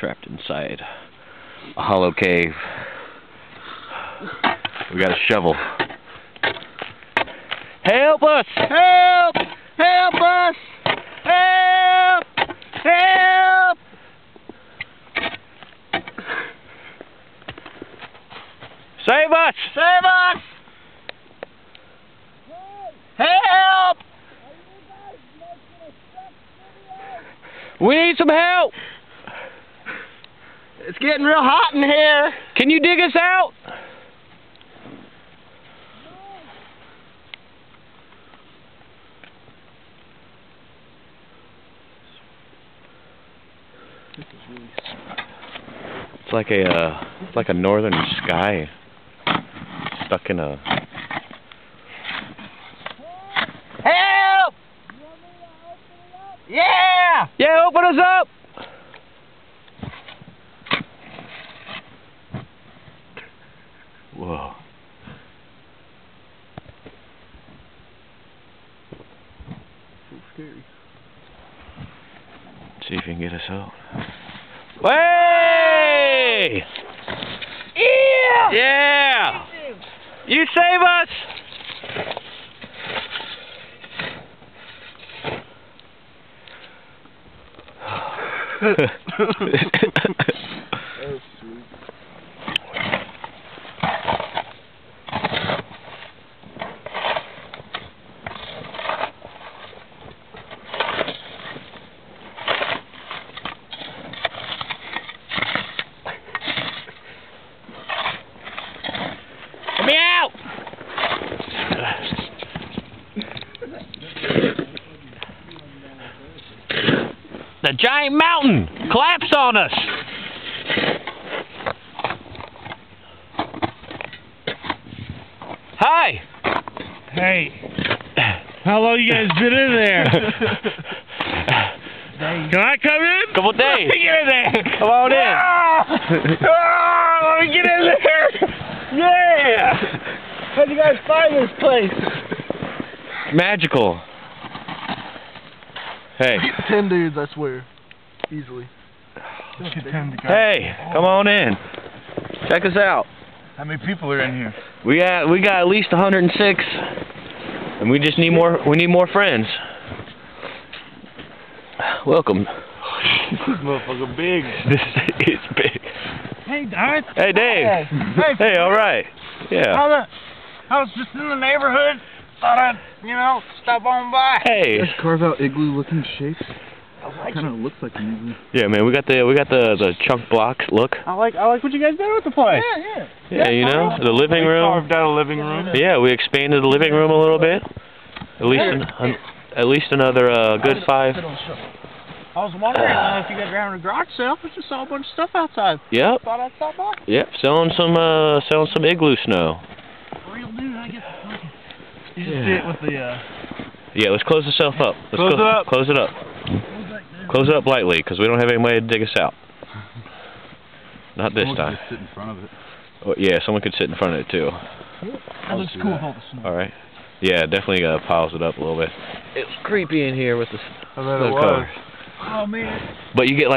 trapped inside a hollow cave. We got a shovel. Help us! Help! Help us! Help! Help! Save us! Save us! Help! We need some help! It's getting real hot in here. Can you dig us out? It's like a northern sky stuck in a. Help! Yeah! Yeah, open us up! Whoa. So scary. See if you can get us out. Way! Yeah! Yeah! You save us! That was sweet. Let me out! The giant mountain collapsed on us! Hi! Hey, how long you guys been in there? Can I come in? Couple days. Get in there! Come on in. Let me get in there! Yeah! How'd you guys find this place? Magical. Hey. 10 dudes, I swear. Easily. Hey, come on in. Check us out. How many people are in here? We got at least 106, and we just need more. We need more friends. Welcome. This motherfucker big. This is big. Hey, Darth. Hey, Dave. Hey, all right. Yeah. I was just in the neighborhood. Thought I'd, stop on by. Hey. Let's carve out igloo-looking shapes. I like Kind of looks like an igloo. Yeah, man. We got the chunk blocks look. I like what you guys did with the place. Yeah, you know, the living room. Carved out a living room. Yeah, we expanded the living room a little bit. At least another good 5. I was wondering if you guys were having a garage sale. I just saw a bunch of stuff outside. Yep. Thought I'd stop by. Yep. Selling some igloo snow. Real dude, I guess. You just did it with the. Yeah, let's close yourself up. Let's Close it up. Close it up. Close it up lightly, because we don't have anybody to dig us out. Not this time. Just sit in front of it. Oh, yeah, someone could sit in front of it too. That looks cool with all the snow. All right. Yeah, definitely piles it up a little bit. It was creepy in here with the I bet it snow was. cover. Oh man. But you get like